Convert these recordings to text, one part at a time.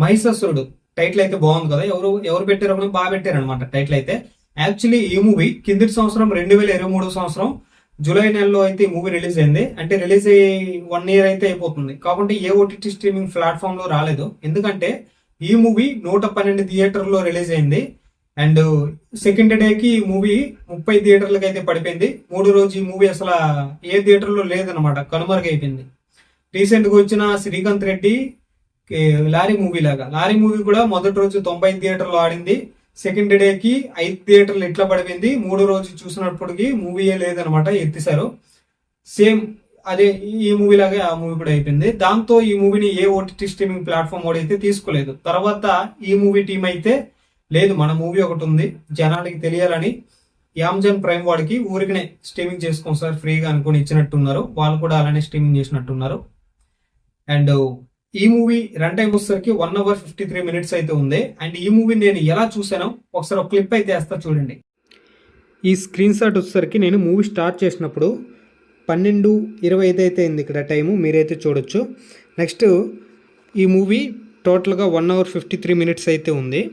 మహిషాసురుడు టైటిల్ అయితే బాగుంది కదా. ఎవరు ఎవరు పెట్టారో బాగా పెట్టారు అనమాట టైటిల్ అయితే. యాక్చువల్లీ ఈ మూవీ కిందటి సంవత్సరం 2023 సంవత్సరం జూలై నెలలో అయితే ఈ మూవీ రిలీజ్ అయింది. అంటే రిలీజ్ అయ్యి 1 year అయితే అయిపోతుంది. కాకుంటే ఏ ఓటీటీ స్ట్రీమింగ్ ప్లాట్ఫామ్ లో రాలేదు. ఎందుకంటే ఈ మూవీ 112 థియేటర్లో రిలీజ్ అయింది. అండ్ సెకండ్ డేకి ఈ మూవీ 30 థియేటర్లకు అయితే పడిపోయింది. మూడో రోజు ఈ మూవీ అసలు ఏ థియేటర్లో లేదనమాట, కనుమరుగైపోయింది. రీసెంట్ గా వచ్చిన శ్రీకాంత్ రెడ్డి లారీ మూవీ లాగా, లారీ మూవీ కూడా మొదటి రోజు 90 థియేటర్లు ఆడింది. సెకండ్ డేకి 5 థియేటర్లు ఇట్లా పడిపోయింది. మూడో రోజు చూసినప్పటికీ మూవీయే లేదనమాట, ఎత్తిసారు. సేమ్ అదే ఈ మూవీ లాగే ఆ మూవీ కూడా అయిపోయింది. దాంతో ఈ మూవీని ఏ ఓటీటీ స్ట్రీమింగ్ ప్లాట్ఫామ్ కూడా అయితే తీసుకోలేదు. తర్వాత ఈ మూవీ టీం అయితే లేదు, మన మూవీ ఒకటి ఉంది జనాలకి తెలియాలని అమెజాన్ ప్రైమ్ వాడికి ఊరికనే స్ట్రీమింగ్ చేసుకోండి సార్ ఫ్రీగా అనుకుని ఇచ్చినట్టున్నారు. వాళ్ళు కూడా అలానే స్ట్రీమింగ్ చేసినట్టున్నారు. అండ్ ఈ మూవీ రన్ టైం వచ్చేసరికి 1 hour 53 minutes అయితే ఉంది. అండ్ ఈ మూవీ నేను ఎలా చూసానో ఒకసారి ఒక క్లిప్ అయితే వేస్తా చూడండి. ఈ స్క్రీన్ షాట్ వచ్చేసరికి నేను మూవీ స్టార్ట్ చేసినప్పుడు 12:25 అయితే అయింది ఇక్కడ టైము, మీరైతే చూడొచ్చు. నెక్స్ట్ ఈ మూవీ టోటల్గా 1 hour 53 minutes అయితే ఉంది.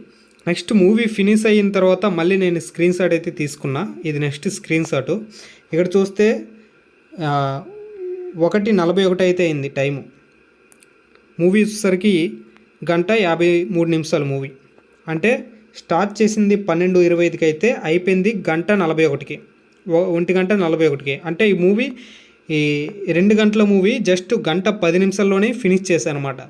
నెక్స్ట్ మూవీ ఫినిష్ అయిన తర్వాత మళ్ళీ నేను స్క్రీన్ షాట్ అయితే తీసుకున్నా. ఇది నెక్స్ట్ స్క్రీన్ షాటు. ఇక్కడ చూస్తే 1:41 అయితే అయింది టైము. మూవీ వచ్చేసరికి 1:53 మూవీ. అంటే స్టార్ట్ చేసింది 12:25కి అయితే అయిపోయింది 1:41కి, 1:41కి. అంటే ఈ మూవీ ఈ 2 గంటల మూవీ జస్ట్ 1:10 ఫినిష్ చేశాను అనమాట.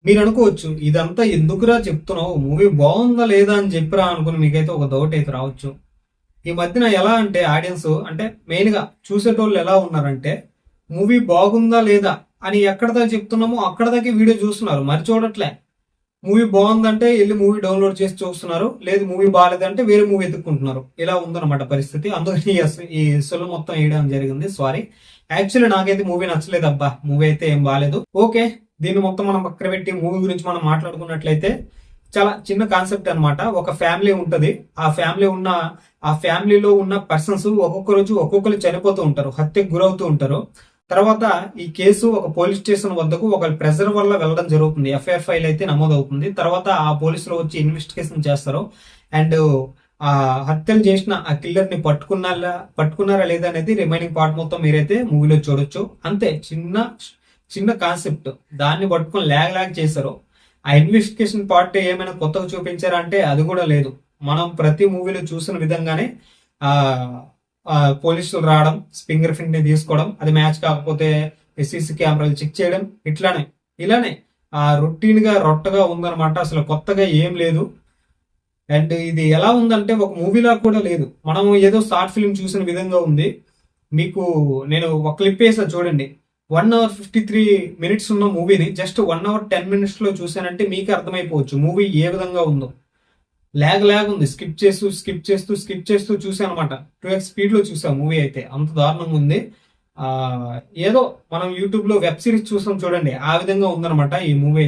మీరు అనుకోవచ్చు ఇదంతా ఎందుకురా చెప్తున్నావు, మూవీ బాగుందా లేదా అని చెప్పిరా అనుకుని మీకైతే ఒక డౌట్ అయితే రావచ్చు. ఈ మధ్యన ఎలా అంటే ఆడియన్స్ అంటే మెయిన్గా చూసేటోళ్ళు ఎలా ఉన్నారంటే మూవీ బాగుందా లేదా అని ఎక్కడ దాకా చెప్తున్నామో అక్కడ దాకా వీడియో చూస్తున్నారు, మరి చూడట్లే. మూవీ బాగుందంటే వెళ్ళి మూవీ డౌన్లోడ్ చేసి చూస్తున్నారు, లేదు మూవీ బాగాలేదంటే వేరే మూవీ ఎత్తుక్కుంటున్నారు. ఇలా ఉందన్నమాట పరిస్థితి. అందుకని ఈ సొల్లు మొత్తం వేయడం జరిగింది, సారీ. యాక్చువల్లీ నాకైతే మూవీ నచ్చలేదు అబ్బా, మూవీ అయితే ఏం బాగాలేదు. ఓకే, దీన్ని మొత్తం మనం పక్కన పెట్టి మూవీ గురించి మనం మాట్లాడుకున్నట్లయితే చాలా చిన్న కాన్సెప్ట్ అనమాట. ఒక ఫ్యామిలీ ఉంటది, ఆ ఫ్యామిలీలో ఉన్న పర్సన్స్ ఒక్కొక్క రోజు ఒక్కొక్కరు చనిపోతూ ఉంటారు, హత్యకు గురవుతూ ఉంటారు. తర్వాత ఈ కేసు ఒక పోలీస్ స్టేషన్ వద్దకు ఒక ప్రెజర్ వల్ల వెళ్ళడం జరుగుతుంది. ఎఫ్ఐఆర్ ఫైల్ అయితే నమోదవుతుంది. తర్వాత ఆ పోలీసులు వచ్చి ఇన్వెస్టిగేషన్ చేస్తారు. అండ్ ఆ హత్యలు చేసిన ఆ కిల్లర్ ని పట్టుకున్నారా లేదా అనేది రిమైనింగ్ పార్ట్ మొత్తం మీరైతే మూవీలో చూడొచ్చు. అంతే, చిన్న కాన్సెప్ట్. దాన్ని పట్టుకుని లాగ్ చేశారు. ఆ ఇన్వెస్టిగేషన్ పార్ట్ ఏమైనా కొత్తగా చూపించారా అంటే అది కూడా లేదు. మనం ప్రతి మూవీలో చూసిన విధంగానే పోలీసులు రావడం, ఫింగర్ ప్రింట్ ని తీసుకోవడం, అది మ్యాచ్ కాకపోతే సీసీ కెమెరాలు చెక్ చేయడం, ఇలానే రొటీన్ గా రొట్టగా ఉందన్నమాట. అసలు కొత్తగా ఏం లేదు. అండ్ ఇది ఎలా ఉందంటే ఒక మూవీలా కూడా లేదు, మనం ఏదో షార్ట్ ఫిల్మ్ చూసిన విధంగా ఉంది. మీకు నేను ఒక క్లిప్ వేసా చూడండి. 1 hour 53 minutes ఉన్న మూవీని జస్ట్ 1 hour 10 minutes లో చూసానంటే మీకు అర్థమైపోవచ్చు మూవీ ఏ విధంగా ఉందో. లాగ్ ఉంది, స్కిప్ చేస్తూ చూసాను అనమాట. 2x స్పీడ్ లో చూసా మూవీ అయితే, అంత దారుణంగా ఉంది. ఏదో మనం యూట్యూబ్ లో వెబ్ సిరీస్ చూసాం చూడండి, ఆ విధంగా ఉందనమాట ఈ మూవీ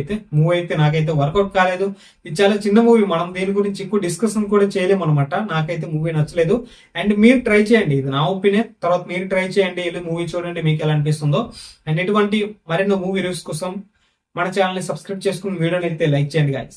అయితే నాకైతే వర్కౌట్ కాలేదు. ఇది చాలా చిన్న మూవీ, మనం దీని గురించి ఎక్కువ డిస్కషన్ కూడా చేయలేము అనమాట. నాకైతే మూవీ నచ్చలేదు. అండ్ మీరు ట్రై చేయండి, ఇది నా ఒపీనియన్. తర్వాత మీరు ట్రై చేయండి, వెళ్ళి మూవీ చూడండి మీకు ఎలా అనిపిస్తుందో. అండ్ ఇటువంటి మరెన్నో మూవీ రివ్యూస్ కోసం మన ఛానల్ ని సబ్స్క్రైబ్ చేసుకుని వీడియోని అయితే లైక్ చేయండి గాయ్స్.